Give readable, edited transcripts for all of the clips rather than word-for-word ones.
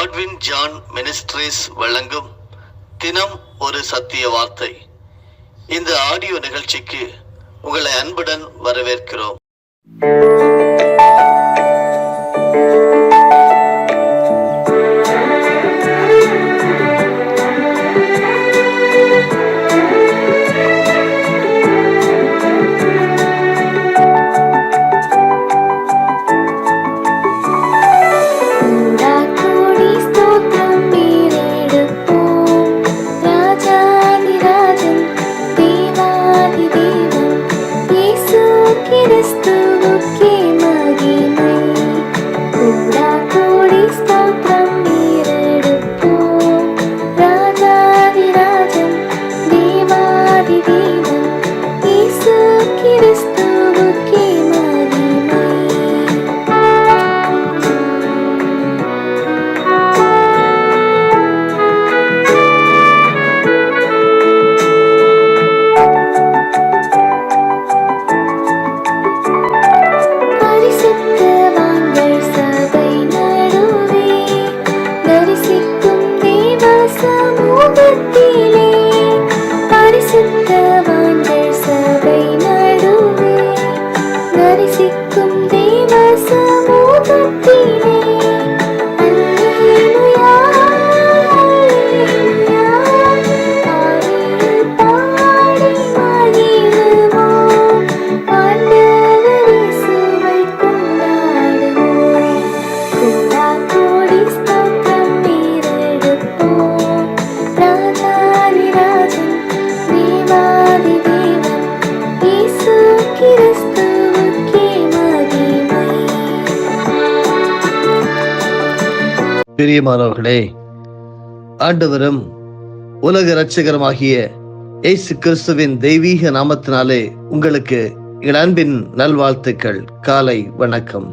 Godwin John ministries வழங்கும் தினம் ஒரு சத்திய வார்த்தை. இந்த ஆடியோ நிகழ்ச்சிக்கு உங்களை அன்புடன் வரவேற்கிறோம். பிரியமானவர்களே, ஆண்டவரும் உலக இரட்சகருமாகிய இயேசு கிறிஸ்துவின் தெய்வீக நாமத்தினாலே உங்களுக்கு எங்கள் அன்பின் நல்வாழ்த்துக்கள். காலை வணக்கம்.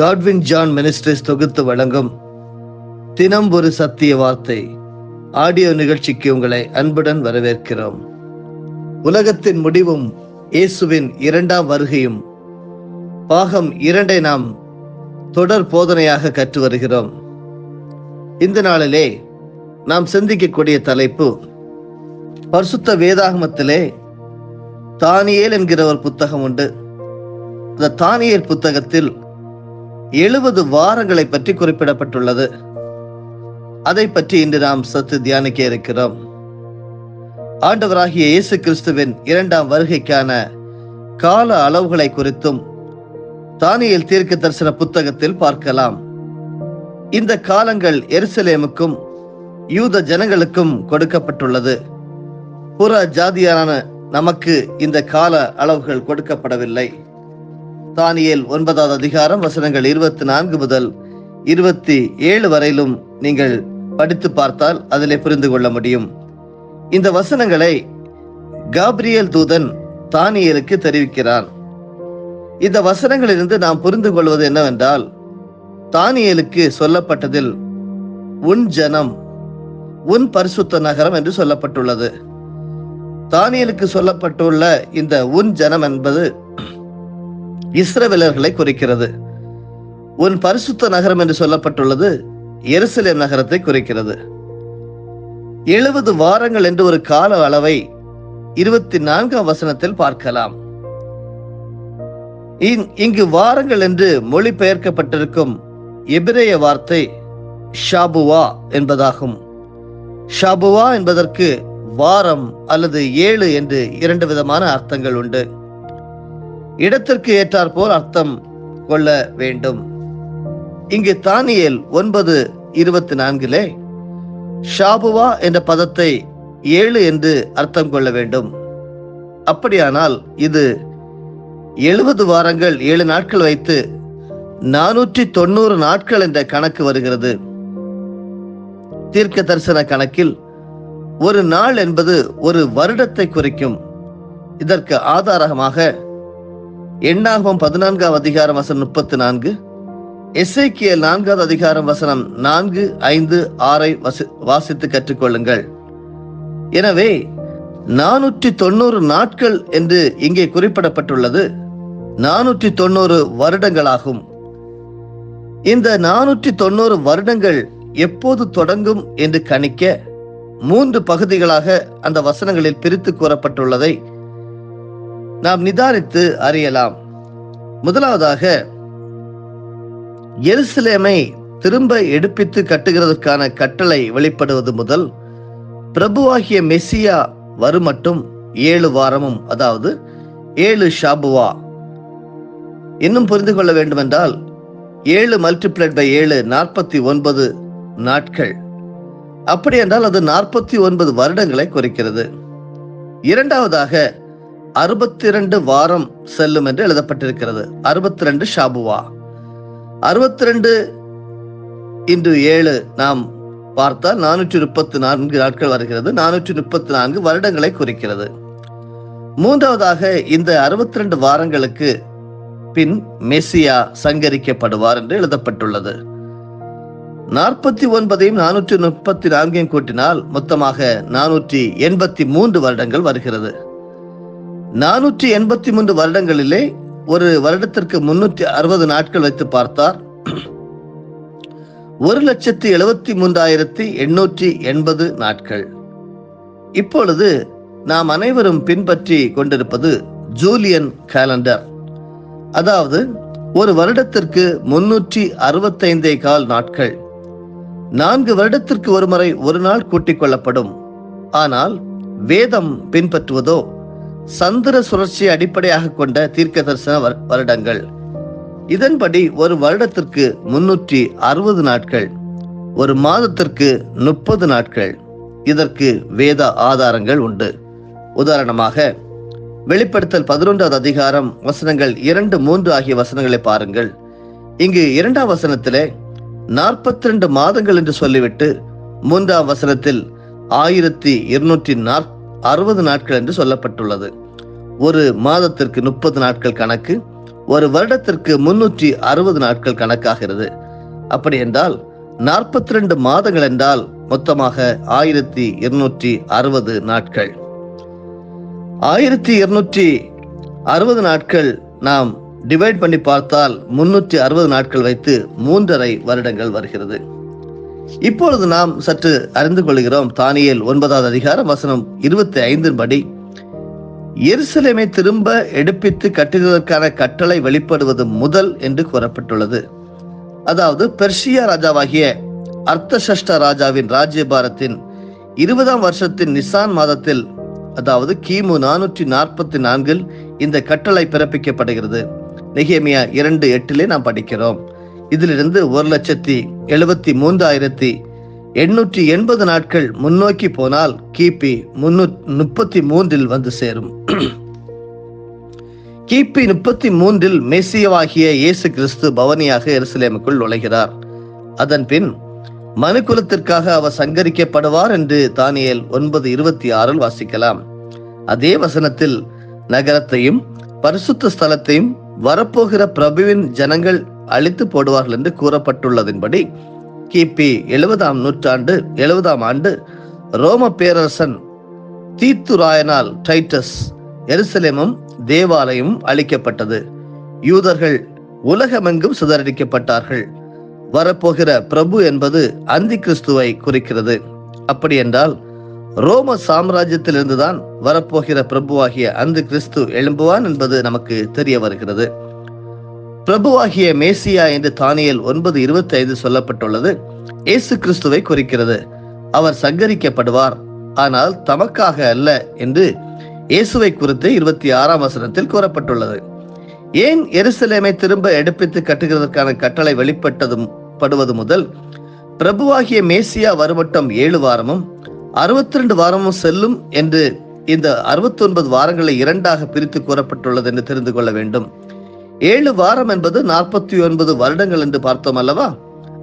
காட்வின் ஜான் மினிஸ்ட்ரீஸ் தொகுத்து வழங்கும் தினம் ஒரு சத்திய வார்த்தை ஆடியோ நிகழ்ச்சிக்கு உங்களை அன்புடன் வரவேற்கிறோம். உலகத்தின் முடிவும் இயேசுவின் இரண்டாம் வருகையும் பாகம் 2 நாம் தொடர் போதனையாக கற்று வருகிறோம். இந்த நாளிலே நாம் சிந்திக்கக்கூடிய தலைப்பு, பரிசுத்த வேதாகமத்திலே தானியேல் என்கிற ஒரு புத்தகம் உண்டு. அந்த தானியேல் புத்தகத்தில் 70 வாரங்களை பற்றி குறிப்பிடப்பட்டுள்ளது. அதை பற்றி இன்று நாம் சற்று தியானிக்க இருக்கிறோம். ஆண்டவராகிய இயேசு கிறிஸ்துவின் இரண்டாம் வருகைக்கான கால அளவுகளை குறித்தும் தானியேல் தீர்க்க தரிசன புத்தகத்தில் பார்க்கலாம். இந்த காலங்கள் எருசலேமுக்கும் யூத ஜனங்களுக்கும் கொடுக்கப்பட்டுள்ளது. புற ஜாதியான நமக்கு இந்த கால அளவுகள் கொடுக்கப்படவில்லை. தானியேல் 9வது அதிகாரம் வசனங்கள் 24 முதல் 27 வரையிலும் நீங்கள் படித்து பார்த்தால் அதிலே புரிந்து கொள்ள முடியும். இந்த வசனங்களை காபிரியேல் தூதன் தானியேலுக்கு தெரிவிக்கிறான். இந்த வசனங்களிலிருந்து நாம் புரிந்து கொள்வது என்னவென்றால், தானியேலுக்கு சொல்லப்பட்டதில் உன் ஜனம், உன் பரிசுத்த நகரம் என்று சொல்லப்பட்டுள்ளது. தானியேலுக்கு சொல்லப்பட்டுள்ள இந்த உன் ஜனம் என்பது இஸ்ரவேலர்களை குறிக்கிறது. உன் பரிசுத்த நகரம் என்று சொல்லப்பட்டுள்ளது எருசலேம் நகரத்தை குறிக்கிறது. 70 வாரங்கள் என்று ஒரு கால அளவை 24ஆம் வசனத்தில் பார்க்கலாம். இங்கு வாரங்கள் என்று மொழிபெயர்க்கப்பட்டிருக்கும் எபிரேய வார்த்தை ஷாபுவா என்பதாகும். ஷாபுவா என்பதற்கு வாரம் அல்லது 7 என்று 2 விதமான அர்த்தங்கள் உண்டு. இடத்திற்கு ஏற்றாற்போல் அர்த்தம் கொள்ள வேண்டும். இங்கு தானியேல் 9:24 ஷாபுவா என்ற பதத்தை 7 என்று அர்த்தம் கொள்ள வேண்டும். அப்படியானால் இது 70 வாரங்கள் 7 நாட்கள் வைத்து 490 நாட்கள் என்ற கணக்கு வருகிறது. தீர்க்க தரிசன கணக்கில் ஒரு நாள் என்பது ஒரு வருடத்தை குறிக்கும். இதற்கு ஆதாரமாக எண்ணாகமம் 14ஆம் அதிகாரம் வசனம் 34, எசேக்கியேல் 4வது அதிகாரம் வசனம் 4, 5, 6 வாசித்து கற்றுக்கொள்ளுங்கள். எனவே 490 நாட்கள் என்று இங்கே குறிப்பிடப்பட்டுள்ளது 490 வருடங்களாகும். இந்த 490 வருடங்கள் எப்போது தொடங்கும் என்று கணிக்க 3 பகுதிகளாக அந்த வசனங்களில் பிரித்து கூறப்பட்டுள்ளதை நாம் நிதானித்து அறியலாம். முதலாவதாக, எருசலேமை திரும்ப எடுப்பித்து கட்டுகிறதற்கான கட்டளை வெளிப்படுவது முதல் பிரபுவாகிய மெசியா வருமட்டும் 7 வாரமும், அதாவது 7 ஷாபுவா. இன்னும் புரிந்து கொள்ள வேண்டும் என்றால் 7 மல்டிப்ளைட் பை 7 49 நாட்கள். அப்படி என்றால் அது 49 வருடங்களை குறிக்கிறது. இரண்டாவதாக 62 வாரம் செல்லும் என்று எழுதப்பட்டிருக்கிறது. 62 ஷாபுவா. 62 into 7 நாம் பார்த்தால் 434 நாட்கள் வருகிறது. 434 வருடங்களை குறிக்கிறது. மூன்றாவதாக, இந்த 62 வாரங்களுக்கு பின் மெசியா சங்கரிக்கப்படுவார் என்று எழுதப்பட்டுள்ளது. 49ஐயும் 434ஐயும் கூட்டினால் மொத்தமாக 483 வருடங்கள் வருகிறது. 483 வருடங்களிலே ஒரு வருடத்திற்கு 360 நாட்கள் வைத்து பார்த்தார் 1,73,880 நாட்கள். இப்பொழுது நாம் அனைவரும் பின்பற்றி கொண்டிருப்பது ஜூலியன் கேலண்டர். அதாவது ஒரு வருடத்திற்கு 365 நாட்கள். 4 வருடத்திற்கு ஒரு முறை ஒரு நாள் கூட்டிக் கொள்ளப்படும். ஆனால் வேதம் பின்பற்றுவதோ சந்திர சுழற்சியை அடிப்படையாக கொண்ட தீர்க்க தரிசன வருடங்கள். இதன்படி ஒரு வருடத்திற்கு 360 நாட்கள், ஒரு மாதத்திற்கு 30 நாட்கள். இதற்கு வேத ஆதாரங்கள் உண்டு. உதாரணமாக வெளிப்படுத்தல் 11வது அதிகாரம் வசனங்கள் 2, 3 ஆகிய வசனங்களை பாருங்கள். இங்கு 2ஆம் வசனத்திலே 42 மாதங்கள் என்று சொல்லிவிட்டு 3ஆம் வசனத்தில் 1260 நாட்கள் என்று சொல்லப்பட்டுள்ளது. ஒரு மாதத்திற்கு 30 நாட்கள் கணக்கு, ஒரு வருடத்திற்கு 360 நாட்கள் கணக்காகிறது. அப்படி என்றால் 42 மாதங்கள் என்றால் மொத்தமாக 1260 நாட்கள். 1260 நாட்கள் நாம் டிவைட் பண்ணி பார்த்தால் 360 நாட்கள் வைத்து 3.5 வருடங்கள் வருகிறது. இப்பொழுது நாம் சற்று அறிந்து கொள்கிறோம். தானியேல் 9வது அதிகாரம் வசனம் 25 படி எருசலேமை திரும்ப எடுப்பித்து கட்டுவதற்கான கட்டளை வெளிப்படுவது முதல் என்று கூறப்பட்டுள்ளது. அதாவது பெர்ஷியா ராஜாவாகிய அர்த்தசஷ்ட ராஜாவின் ராஜ்யபாரத்தின் 20ஆம் வருஷத்தின் நிசான் மாதத்தில், அதாவது கிமு 444 இந்த கட்டளை பிறப்பிக்கப்படுகிறது. நெகேமியா 2:8 நாம் படிக்கிறோம். இதிலிருந்து 1,73,880 நாட்கள் முன்னோக்கி போனால் கிபி 333 வந்து சேரும். கிபி 33 மெசியாவாகிய இயேசு கிறிஸ்து பவனியாக எருசலேமுக்குள் நுழைகிறார். அதன் பின் மனுக்குலத்திற்காக அவர் சங்கரிக்கப்படுவார் என்று தானியேல் 9:26 வாசிக்கலாம். அதே வசனத்தில் நகரத்தையும் பரிசுத்த ஸ்தலத்தையும் வரப்போகிற பிரபுவின் ஜனங்கள் அழித்து போடுவார்கள் என்று கூறப்பட்டுள்ளதின்படி கிபி 70ஆம் ஆண்டு ரோம பேரரசன் தீத்துராயனால் டைட்டஸ் எருசலேமும் தேவாலயமும் அழிக்கப்பட்டது. யூதர்கள் உலகமெங்கும் சிதறடிக்கப்பட்டார்கள். வரப்போகிற பிரபு என்பது அந்தி கிறிஸ்துவை குறிக்கிறது. அப்படி என்றால் ரோம சாம்ராஜ்யத்திலிருந்துதான் வரப்போகிற பிரபுவாகிய அந்தி கிறிஸ்து எழும்புவான் என்பது நமக்கு தெரிய வருகிறது. பிரபுவாகிய மேசியா என்று தானியேல் 9:25 சொல்லப்பட்டுள்ளது இயேசு கிறிஸ்துவை குறிக்கிறது. அவர் சங்கரிக்கப்படுவார், ஆனால் தமக்காக அல்ல என்று இயேசுவை குறித்து 26ஆம் வசனத்தில் கூறப்பட்டுள்ளது. ஏன் எருசலேமை திரும்ப எடுப்பித்து கட்டுகிறதற்கான கட்டளை வெளிப்படுவது முதல் பிரபுவாகிய மேசியா வருமட்டம் 7 வாரமும் 62 வாரமும் செல்லும் என்று இந்த 69 வாரங்களை 2ஆக பிரித்து கூறப்பட்டுள்ளது என்று தெரிந்து கொள்ள வேண்டும். 7 வாரம் என்பது 49 வருடங்கள் என்று பார்த்தோம் அல்லவா?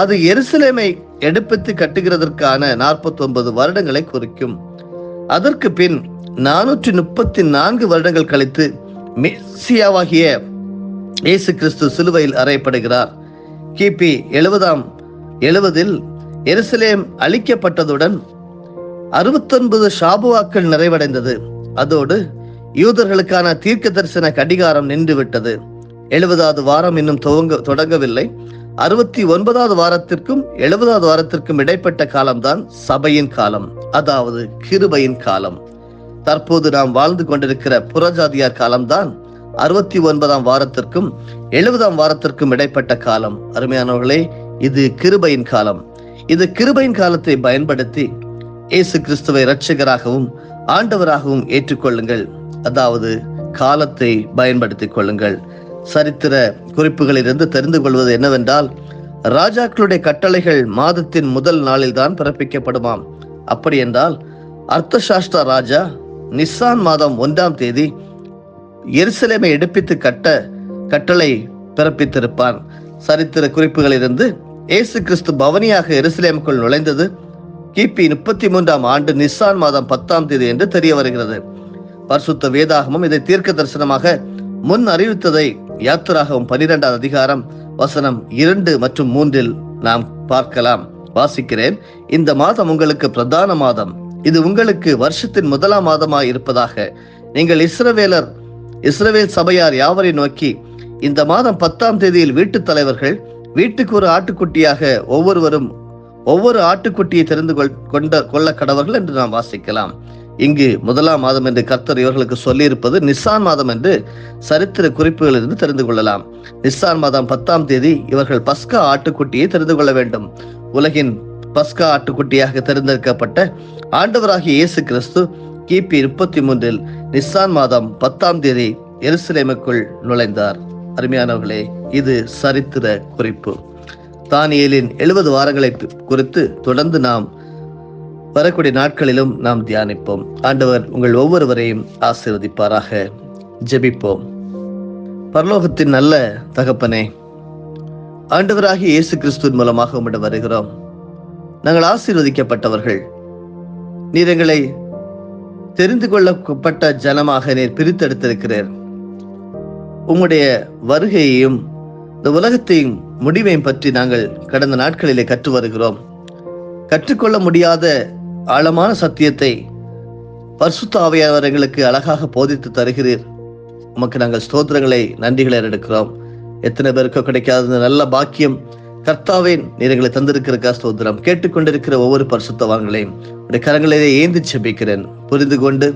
அது எருசலேமை எடுப்பித்து கட்டுகிறதற்கான 49 வருடங்களை குறிக்கும். அதற்கு பின் 434 வருடங்கள் கழித்து மெசியாவாகிய இயேசு கிறிஸ்து சிலுவையில் அறையப்படுகிறார். கிபி 70 எருசலேம் அழிக்கப்பட்டதுடன் 69 ஷாபுவாக்கள் நிறைவடைந்தது. அதோடு யூதர்களுக்கான தீர்க்க தரிசன கடிகாரம் நின்றுவிட்டது. 70வது வாரம் இன்னும் தொடங்கவில்லை. 69வது வாரத்திற்கும் 70வது வாரத்திற்கும் இடைப்பட்ட காலம்தான் சபையின் காலம், அதாவது கிருபையின் காலம். தற்போது நாம் வாழ்ந்து கொண்டிருக்கிற புறஜாதியார் காலம்தான் 69ஆம் வாரத்திற்கும் 70ஆம் வாரத்திற்கும் இடைப்பட்ட காலம். அருமையானவர்களே, இது கிருபையின் காலம். இது கிருபையின் காலத்தை பயன்படுத்தி இயேசு கிறிஸ்துவை இரட்சகராகவும் ஆண்டவராகவும் ஏற்றுக்கொள்ளுங்கள். அதாவது காலத்தை பயன்படுத்திக் கொள்ளுங்கள். சரித்திர குறிப்புகளிலிருந்து தெரிந்து கொள்வது என்னவென்றால், ராஜாக்களுடைய கட்டளைகள் மாதத்தின் முதல் நாளில் தான் பிறப்பிக்கப்படுமாம். அப்படி என்றால் அர்த்தசாஸ்திர ராஜா நிசான் மாதம் 1ஆம் தேதி எருசலேமை எடுப்பித்து கட்ட கட்டளை பிறப்பித்திருப்பான். சரித்திர குறிப்புகளிலிருந்து இயேசு கிறிஸ்து பவனியாக எருசலேமுக்குள் நுழைந்தது கிபி 33ஆம் ஆண்டு நிசான் மாதம் 10ஆம் தேதி என்று தெரிய வருகிறது. பரிசுத்த வேதாகமம் இதை தீர்க்க தரிசனமாக முன் அறிவித்ததை யாத்திராகமம் 12ஆம் அதிகாரம் வசனம் 2 மற்றும் 3 நாம் பார்க்கலாம். வாசிக்கிறேன். இந்த மாதம் உங்களுக்கு பிரதான மாதம், இது உங்களுக்கு வருஷத்தின் முதலாம் மாதமாய் இருப்பதாக நீங்கள் இஸ்ரவேல் சபையார் யாவரை நோக்கி, இந்த மாதம் 10ஆம் தேதியில் வீட்டு தலைவர்கள் வீட்டுக்கு ஒரு ஆட்டுக்குட்டியாக ஒவ்வொரு ஆட்டுக்குட்டியை தெரிந்து கொள்ள கடவர்கள் என்று நாம் வாசிக்கலாம். இங்கு முதலாம் மாதம் என்று கர்த்தர் இவர்களுக்கு சொல்லியிருப்பது நிசான் மாதம் என்று சரித்திர குறிப்புகளிலிருந்து தெரிந்து கொள்ளலாம். நிசான் மாதம் 10ஆம் தேதி இவர்கள் பஸ்கா ஆட்டுக்குட்டியை தெரிந்து கொள்ள வேண்டும். உலகின் பஸ்கா ஆட்டுக்குட்டியாக தேர்ந்தெடுக்கப்பட்ட ஆண்டவராகிய இயேசு கிறிஸ்து கிபி 33இல் நிசான் மாதம் 10ஆம் தேதி எருசலேமுக்குள் நுழைந்தார். அருமையானவர்களே, இது சரித்திர குறிப்பு. தானியேலின் 70 வாரங்களை குறித்து தொடர்ந்து நாம் வரக்கூடிய நாட்களிலும் நாம் தியானிப்போம். ஆண்டவர் உங்கள் ஒவ்வொருவரையும் ஆசீர்வதிப்பாராக. ஜெபிப்போம். பரலோகத்தின் நல்ல தகப்பனே, ஆண்டவராகிய இயேசு கிறிஸ்துவின் மூலமாக உம்மிடம் வருகிறோம். நாங்கள் ஆசீர்வதிக்கப்பட்டவர்கள். நீர் எங்களை தெரிந்து கொள்ளப்பட்ட ஜனமாக நீர் பிரித்தெடுத்திருக்கிறீர். உம்முடைய வருகையையும் இந்த உலகத்தையும் முடிவையும் பற்றி நாங்கள் கடந்த நாட்களிலே கற்று வருகிறோம். கற்றுக்கொள்ள முடியாத ஆழமான சத்தியத்தை பரிசுத்த ஆவியானவர் எங்களுக்கு அழகாக போதித்து தருகிறீர். உமக்கு நாங்கள் ஸ்தோத்திரங்களை நன்றிகளை எடுக்கிறோம். எத்தனை பேருக்கோ கிடைக்காத நல்ல பாக்கியம் கர்த்தாவே நீர் எங்களை தந்திருக்கிற ஸ்தோத்திரம். கேட்டுக்கொண்டிருக்கிற ஒவ்வொரு பரிசுத்தவான்களையும் உடைய கரங்களிலே ஏந்தி செபிக்கிறேன். புரிந்து கொண்டு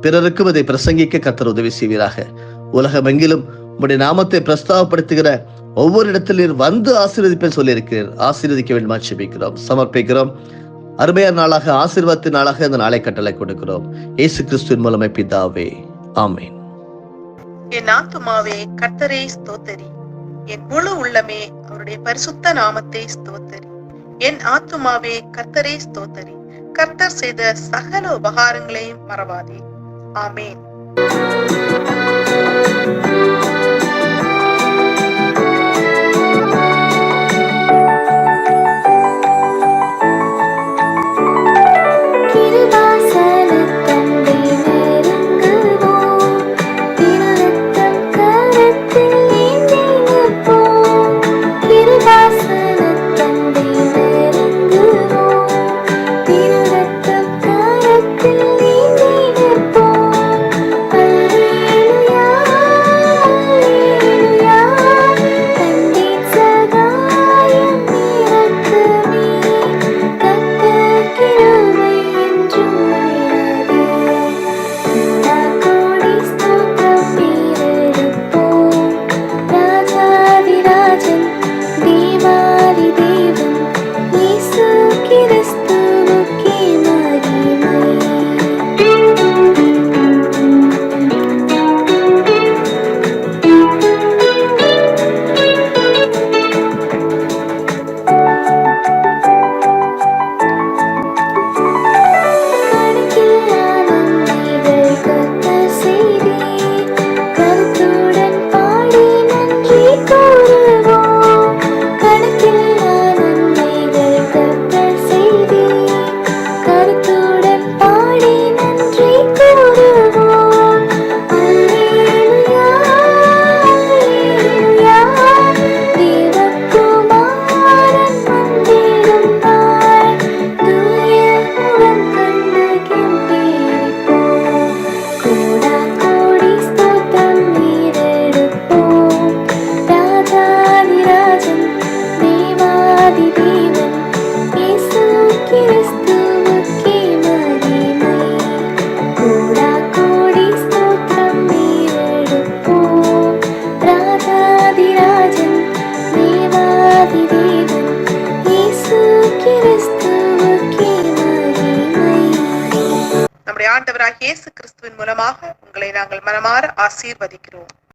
பிறருக்கும் அதை பிரசங்கிக்க கர்த்தர் உதவி செய்வீராக. உலகமெங்கிலும் உடைய நாமத்தை பிரஸ்தாவப்படுத்துகிற ஒவ்வொரு இடத்திலும் வந்து ஆசீர்வதிப்பேன் சொல்லியிருக்கிறீர். ஆசீர்வதிக்க வேண்டுமா செபிக்கிறோம், சமர்ப்பிக்கிறோம். அருமையான நாளாக, ஆசீர்வாதத்தின் நாளாக இந்த நாளை கட்டளை கொடுக்கிறோம். இயேசு கிறிஸ்துவின் மூலமே பிதாவே, ஆமென். என் ஆத்துமாவே கர்த்தரை ஸ்தோத்தரி, என் முழு உள்ளமே அவருடைய பரிசுத்த நாமத்தை ஸ்தோத்தரி. என் ஆத்துமாவே கர்த்தரை ஸ்தோத்தரி, கர்த்தர் செய்த சகல உபகாரங்களையும் மறவாதே. ஆமென். ஆண்டவராகிய இயேசு கிறிஸ்துவின் மூலமாக உங்களை நாங்கள் மனமாற ஆசீர்வதிக்கிறோம்.